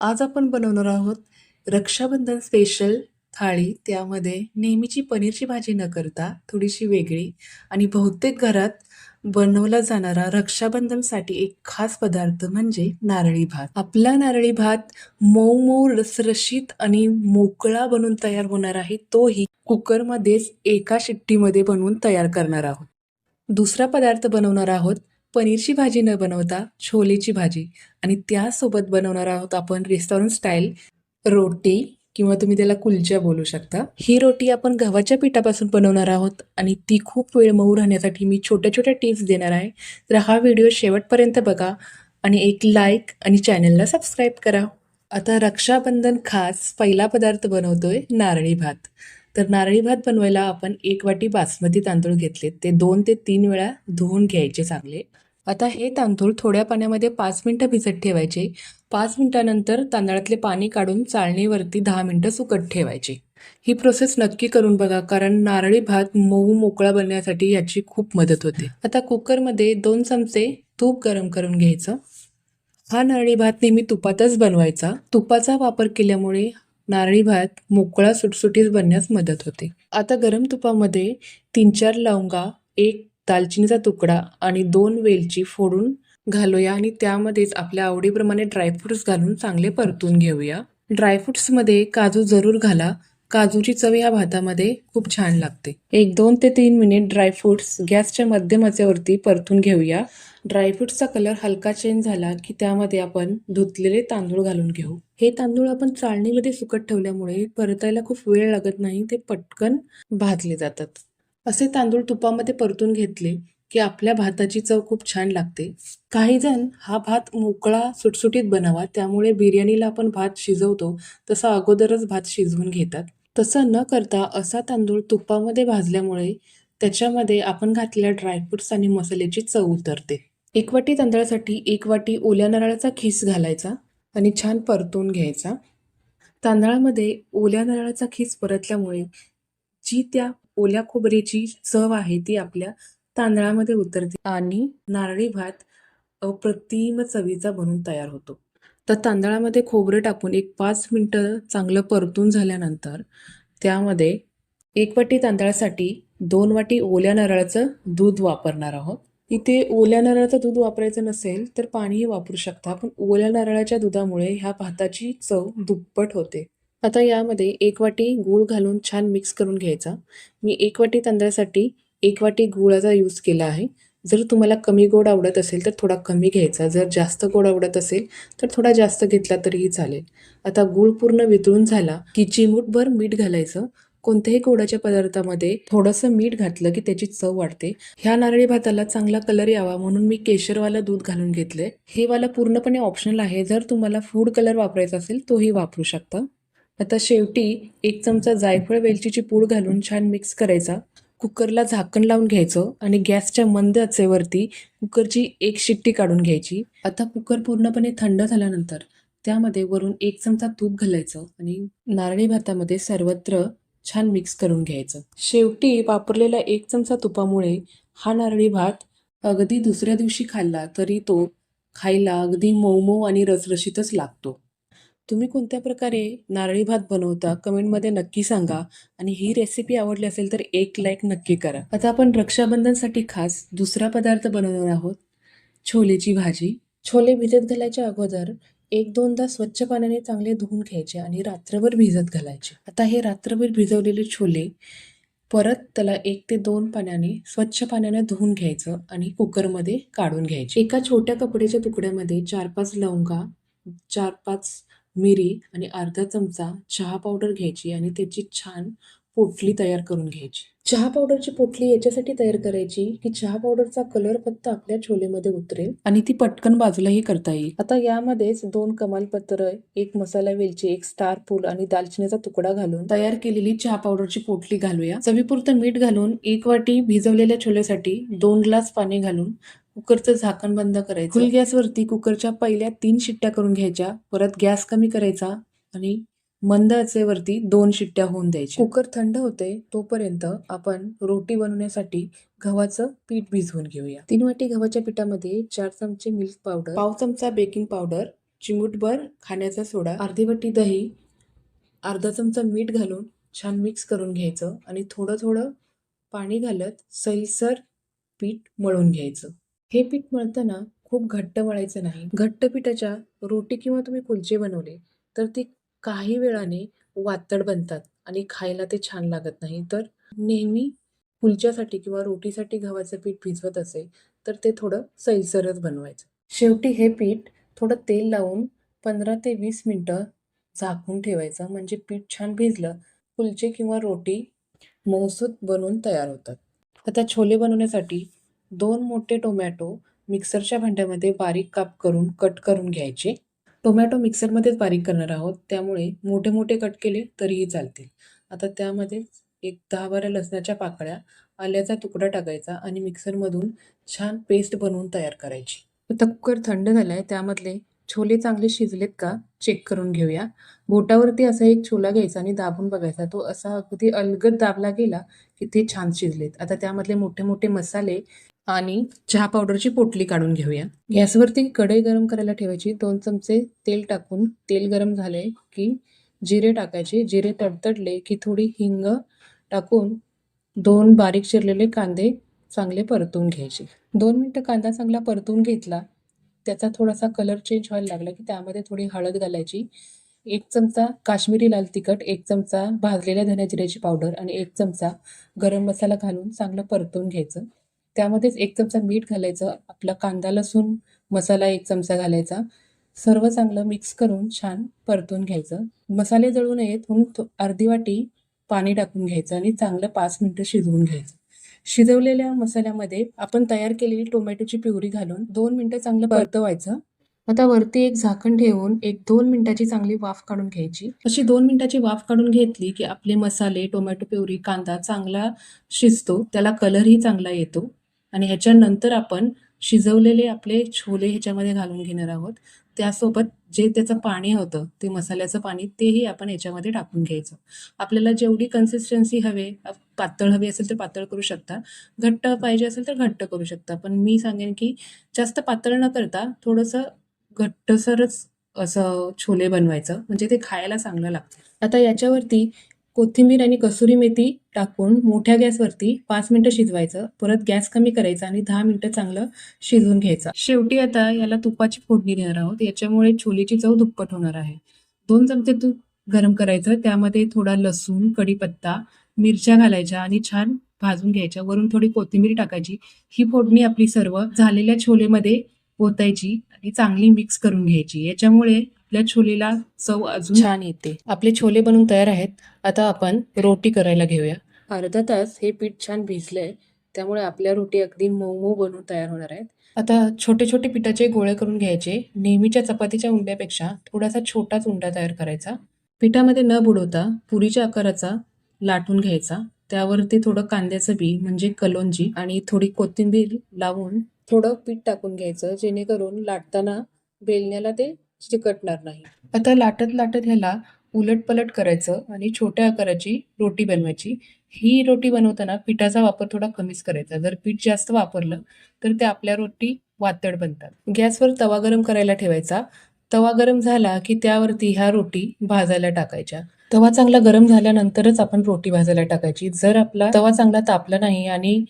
आज आपण बनवणार आहोत रक्षाबंधन स्पेशल थाळी. त्यामध्ये नेहमीची पनीरची भाजी न करता थोडीशी वेगळी आणि बहुतेक घरात बनवला जाणारा रक्षाबंधनसाठी एक खास पदार्थ म्हणजे नारळी भात. आपला नारळी भात मऊ मऊ रसरशीत आणि मोकळा बनून तयार होणार आहे, तोही कुकरमध्येच एका शिट्टीमध्ये बनवून तयार करणार आहोत. दुसरा पदार्थ बनवणार आहोत पनीरची भाजी न बनवता छोलेची भाजी आणि त्यासोबत बनवणार आहोत आपण रेस्टॉरंट स्टाईल रोटी किंवा तुम्ही त्याला कुलचा बोलू शकता. ही रोटी आपण गव्हाच्या पिठापासून बनवणार आहोत आणि ती खूप वेळ मऊ राहण्यासाठी मी छोट्या छोट्या टिप्स देणार आहे. तर हा व्हिडिओ शेवटपर्यंत बघा आणि एक लाईक आणि चॅनलला सबस्क्राईब करा. आता रक्षाबंधन खास पहिला पदार्थ बनवतोय नारळी भात. तर नारळी भात बनवायला आपण 1 वाटी बासमती तांदूळ घेतले, ते 2 ते 3 वेळा धुवून घ्यायचे चांगले. आता हे तांदूळ थोड्या पाण्यामध्ये 5 मिनिटं भिजत ठेवायचे. 5 मिनिटानंतर तांदळातले पाणी काढून चाळणीवरती 10 मिनिटं सुकत ठेवायचे. ही प्रोसेस नक्की करून बघा, कारण नारळी भात मऊ मोकळा बनण्यासाठी याची खूप मदत होते. आता कुकरमध्ये 2 चमचे तूप गरम करून घ्यायचं. हा नारळी भात नेहमी तुपातच बनवायचा. तुपाचा वापर केल्यामुळे नारळी भात मोकळा सुटसुटीत बनण्यास मदत होते. आता गरम तुपामध्ये 3-4 लवंगा, 1 दालचिनीचा तुकडा आणि 2 वेलची फोडून घालूया आणि त्यामध्येच आपल्या आवडीप्रमाणे ड्रायफ्रुट्स घालून चांगले परतून घेऊया. ड्रायफ्रुट्समध्ये काजू जरूर घाला. काजूची चव या भातामध्ये खूप छान लागते. 1-2 ते 3 मिनिट ड्रायफ्रुट्स गॅसच्या मध्यम आचेवरती परतून घेऊया. ड्रायफ्रुट्सचा कलर हलका चेंज झाला की त्यामध्ये आपण धुतलेले तांदूळ घालून घेऊ. हे तांदूळ आपण चाळणीमध्ये सुकत ठेवल्यामुळे परतायला खूप वेळ लागत नाही, ते पटकन भाजले जातात. असे तांदूळ तुपामध्ये परतून घेतले की आपल्या भाताची चव खूप छान लागते. काही जण हा भात मोकळा सुटसुटीत बनावा, त्यामुळे बिर्याणीला आपण भात शिजवतो तसा अगोदरच भात शिजवून घेतात. तसं न करता असा तांदूळ तुपामध्ये भाजल्यामुळे त्याच्यामध्ये आपण घातलेल्या ड्रायफ्रुट्स आणि मसाल्याची चव उतरते. 1 वाटी तांदळासाठी 1 वाटी ओल्या नारळाचा खीस घालायचा आणि छान परतून घ्यायचा. तांदळामध्ये ओल्या नारळाचा खीस परतल्यामुळे जी त्या ओल्या खोबऱ्याची चव आहे ती आपल्या तांदळामध्ये उतरते आणि नारळी भात अप्रतिम चवीचा बनून तयार होतो. तर तांदळामध्ये खोबरं टाकून एक 5 मिनिटं चांगलं परतून झाल्यानंतर त्यामध्ये 1 वाटी तांदळासाठी 2 वाटी ओल्या नारळाचं दूध वापरणार आहोत. इथे ओल्या नारळाचं दूध वापरायचं नसेल तर पाणीही वापरू शकता, पण ओल्या नारळाच्या दुधामुळे ह्या भाताची चव दुप्पट होते. आता यामध्ये 1 वाटी गूळ घालून छान मिक्स करून घ्यायचा. मी 1 वाटी तांदळासाठी 1 वाटी गुळाचा यूज केला आहे. जर तुम्हाला कमी गोड आवडत असेल तर थोडा कमी घ्यायचा. जर जास्त गोड आवडत असेल तर थोडा जास्त घेतला तरीही चालेल. आता गूळ पूर्ण वितळून झाला की चिमूटभर मीठ घालायचं. कोणत्याही गोडाच्या पदार्थामध्ये थोडंसं मीठ घातलं की त्याची चव वाढते. ह्या नारळी भाताला चांगला कलर यावा म्हणून मी केशरवाला दूध घालून घेतलंय. हे वाला पूर्णपणे ऑप्शनल आहे. जर तुम्हाला फूड कलर वापरायचा असेल तोही वापरू शकता. आता शेवटी 1 चमचा जायफळ वेलचीची पूड घालून छान मिक्स करायचा. कुकरला झाकण लावून घ्यायचं आणि गॅसच्या मंद आचेवरती कुकरची 1 शिट्टी काढून घ्यायची. आता कुकर पूर्णपणे थंड झाल्यानंतर त्यामध्ये वरून 1 चमचा तूप घालायचं आणि नारळी भातामध्ये सर्वत्र छान मिक्स करून घ्यायचं. शेवटी वापरलेला 1 चमचा तुपामुळे हा नारळी भात अगदी दुसऱ्या दिवशी खाल्ला तरी तो खायला अगदी मऊ आणि रसरशीतच लागतो. तुम्ही कोणत्या प्रकारे नारळी भात बनवता कमेंटमध्ये नक्की सांगा आणि ही रेसिपी आवडली असेल तर एक लाईक नक्की करा. आता आपण रक्षाबंधनसाठी खास दुसरा पदार्थ बनवणार आहोत, छोलेची भाजी. छोले भिजत घालायच्या अगोदर 1-2दा स्वच्छ पाण्याने चांगले धुवून घ्यायचे आणि रात्रभर भिजत घालायचे. आता हे रात्रभर भिजवलेले छोले परत त्याला 1 ते 2 पाण्याने स्वच्छ पाण्याने धुवून घ्यायचं आणि कुकरमध्ये काढून घ्यायचे. एका छोट्या कपड्याच्या तुकड्यामध्ये 4-5 लवंगा, 4-5 मिरी आणि अर्धा चमचा चहा पावडर घ्यायची आणि त्याची छान पोटली तयार करून घ्यायची. चहा पावडरची पोटली याच्यासाठी तयार करायची की चहा पावडरचा कलर फक्त आपल्या छोलेमध्ये उतरेल आणि ती पटकन बाजूलाही करता येईल. आता यामध्येच 2 कमालपत्र, 1 मसाला वेलची, 1 स्टार फूल आणि दालचिनीचा तुकडा घालून तयार केलेली चहा पावडरची पोटली घालूया. चवीपुरतं मीठ घालून 1 वाटी भिजवलेल्या छोल्यासाठी 2 ग्लास पाणी घालून कुकरचं झाकण बंद करायचं. फुल गॅसवरती कुकरच्या पहिल्या 3 शिट्ट्या करून घ्यायच्या. परत गॅस कमी करायचा आणि मंद आचेवरती 2 शिट्ट्या होऊन द्यायच्या. कुकर थंड होते तोपर्यंत आपण रोटी बनवण्यासाठी गव्हाचं पीठ भिजवून घेऊया. 3 वाटी गव्हाच्या पिठामध्ये 4 चमचे मिल्क पावडर, पाव चमचा बेकिंग पावडर, चिमूटभर खाण्याचा सोडा, अर्धी वाटी दही, अर्धा चमचा मीठ घालून छान मिक्स करून घ्यायचं आणि थोडं थोडं पाणी घालत सैलसर पीठ मळून घ्यायचं. हे पीठ मळताना खूप घट्ट मळायचं नाही. घट्ट पिठाच्या रोटी किंवा तुम्ही कुलचे बनवले तर ती काही वेळाने वातड बनतात आणि खायला ते छान लागत नाही. तर नेहमी कुलच्यासाठी किंवा रोटीसाठी गव्हाचं पीठ भिजवत असेल तर ते थोडं सैलसरच बनवायचं. शेवटी हे पीठ थोडं तेल लावून 15 ते 20 मिनटं झाकून ठेवायचं, म्हणजे पीठ छान भिजलं कुलचे किंवा रोटी मऊसूत बनवून तयार होतात. आता छोले बनवण्यासाठी 2 मोठे टोमॅटो मिक्सरच्या भांड्यामध्ये बारीक काप करून कट करून घ्यायचे. टोमॅटो मिक्सरमध्येच बारीक करणार आहोत, त्यामुळे मोठे मोठे कट केले तरीही चालतील. आता त्यामध्ये एक 10-12 लसणाच्या पाकळ्या, आल्याचा तुकडा टाकायचा आणि मिक्सरमधून छान पेस्ट बनवून तयार करायची. आता कुकर थंड झालाय, त्यामधले छोले चांगले शिजलेत का चेक करून घेऊया. बोटावरती असा एक छोला घ्यायचा आणि दाबून बघायचा. तो असा अगदी अलगद दाबला गेला की ते छान शिजलेत. आता त्यामधले मोठे मोठे मसाले आणि चहा पावडरची पोटली काढून घेऊया. गॅसवरती कढई गरम करायला ठेवायची. 2 चमचे तेल टाकून तेल गरम झाले की जिरे टाकायचे. जिरे तडतडले की थोडी हिंग टाकून 2 बारीक चिरलेले कांदे चांगले परतून घ्यायचे. 2 मिनिटं कांदा चांगला परतून घेतला, त्याचा थोडासा कलर चेंज व्हायला लागला की त्यामध्ये थोडी हळद घालायची. 1 चमचा काश्मीरी लाल तिखट, 1 चमचा भाजलेल्या धने जिऱ्याची पावडर आणि 1 चमचा गरम मसाला घालून चांगलं परतून घ्यायचं. त्यामध्येच 1 चमचा मीठ घालायचं. आपला कांदा लसूण मसाला 1 चमचा घालायचा. सर्व चांगलं मिक्स करून छान परतून घ्यायचं. मसाले जळू नयेत म्हणून अर्धी वाटी पाणी टाकून घ्यायचं आणि चांगलं 5 मिनिटं शिजवून घ्यायचं. शिजवलेल्या मसाल्यामध्ये आपण तयार केलेली टोमॅटोची प्युरी घालून 2 मिनिटं चांगलं परतवायचं. आता वरती एक झाकण ठेवून 1-2 मिनिटाची चांगली वाफ काढून घ्यायची. अशी 2 मिनिटाची वाफ काढून घेतली की आपले मसाले, टोमॅटो प्युरी, कांदा चांगला शिजतो, त्याला कलरही चांगला येतो आणि ह्याच्यानंतर आपण शिजवलेले आपले छोले ह्याच्यामध्ये घालून घेणार आहोत. त्यासोबत जे त्याचं पाणी होतं, ते मसाल्याचं पाणी, तेही आपण ह्याच्यामध्ये टाकून घ्यायचं. आपल्याला जेवढी कन्सिस्टन्सी हवे, पातळ हवी असेल तर पातळ करू शकता, घट्ट पाहिजे असेल तर घट्ट करू शकता. पण मी सांगेन की जास्त पातळ न करता थोडंसं घट्टसरच असं छोले बनवायचं, म्हणजे ते खायला चांगलं लागतं. आता याच्यावरती कोथिंबीर आणि कसुरी मेथी टाकून मोठ्या गॅसवरती 5 मिनिटं शिजवायचं. परत गॅस कमी करायचा आणि 10 मिनिटं चांगलं शिजवून घ्यायचं. शेवटी आता याला तुपाची फोडणी देणार आहोत. याच्यामुळे छोलेची चव दुप्पट होणार आहे. 2 चमचे तूप गरम करायचं. त्यामध्ये थोडा लसूण, कढीपत्ता, मिरच्या घालायच्या आणि छान भाजून घ्यायच्या. वरून थोडी कोथिंबीर टाकायची. ही फोडणी आपली सर्व झालेल्या छोलेमध्ये ओतायची आणि चांगली मिक्स करून घ्यायची. याच्यामुळे आपल्या छोलेला चव अजून छान येते. आपले छोले बनवून तयार आहेत. आता आपण रोटी करायला घेऊया. अर्धा तास हे पीठ छान भिजलंय, त्यामुळे आपल्या रोटी अगदी मऊ मऊ बनवून तयार होणार आहेत. आता छोटे छोटे पिठाचे गोळे करून घ्यायचे. नेहमीच्या चपातीच्या उंड्यापेक्षा थोडासा छोटाच उंडा तयार करायचा. पिठामध्ये न बुडवता पुरीच्या आकाराचा लाटून घ्यायचा. त्यावरती थोडं कांद्याचं बी म्हणजे कलोंजी आणि थोडी कोथिंबीर लावून थोडं पीठ टाकून घ्यायचं, जेणेकरून लाटताना बेलण्याला ते चिकटणार नाही. आता लाटत लाटत ह्याला उलट पलट करायचं आणि छोट्या आकाराची रोटी बनवायची. ही रोटी बनवताना पिठाचा वापर थोडा कमीच करायचा. जर पीठ जास्त वापरलं तर ते आपल्या रोटी वातड बनतात. गॅसवर तवा गरम करायला ठेवायचा. तवा गरम झाला की त्यावरती ह्या रोटी भाजायला टाकायच्या. तवा चांगला गरम झाल्यानंतरच आपण रोटी भाजायला टाकायची. जर आपला तवा चांगला तापला नाही आणि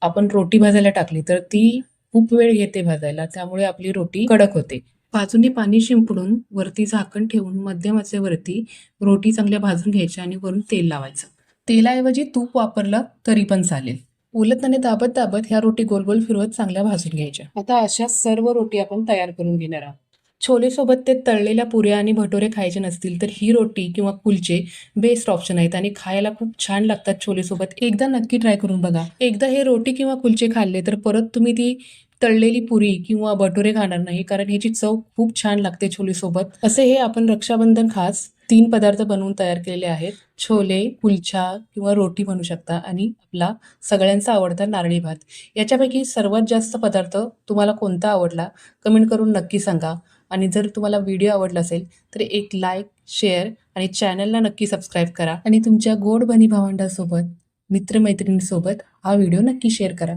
आपण रोटी भाजायला टाकली तर ती खूप वेळ घेते भाजायला, त्यामुळे आपली रोटी कडक होते. बाजूने पाणी शिंपडून वरती झाकण ठेवून मध्यम आचेवरती रोटी चांगल्या भाजून घ्यायच्या आणि वरून तेल लावायचं. तेलाऐवजी तूप वापरलं तरी पण चालेल. उलटण्याने दाबत दाबत ह्या रोटी गोल गोल फिरवत चांगल्या भाजून घ्यायच्या. आता अशा सर्व रोटी आपण तयार करून घेणार आहोत. छोलेसोबत ते तळलेल्या पुऱ्या आणि भटोरे खायचे नसतील तर ही रोटी किंवा कुलचे बेस्ट ऑप्शन आहेत आणि खायला खूप छान लागतात छोलेसोबत. एकदा नक्की ट्राय करून बघा. एकदा हे रोटी किंवा कुलचे खाल्ले तर परत तुम्ही ती तळलेली पुरी किंवा भटोरे खाणार नाही, कारण ह्याची चव खूप छान लागते छोलेसोबत. असे हे आपण रक्षाबंधन खास 3 पदार्थ बनवून तयार केलेले आहेत. छोले, कुलचा किंवा रोटी बनवू शकता आणि आपला सगळ्यांचा आवडता नारळी भात. याच्यापैकी सर्वात जास्त पदार्थ तुम्हाला कोणता आवडला कमेंट करून नक्की सांगा. आणि जर तुम्हाला व्हिडिओ आवडला असेल तर एक लाईक, शेअर आणि चॅनलला नक्की सबस्क्राईब करा आणि तुमच्या गोड बहिणी भावंडांसोबत, मित्रमैत्रिणींसोबत हा व्हिडिओ नक्की शेअर करा.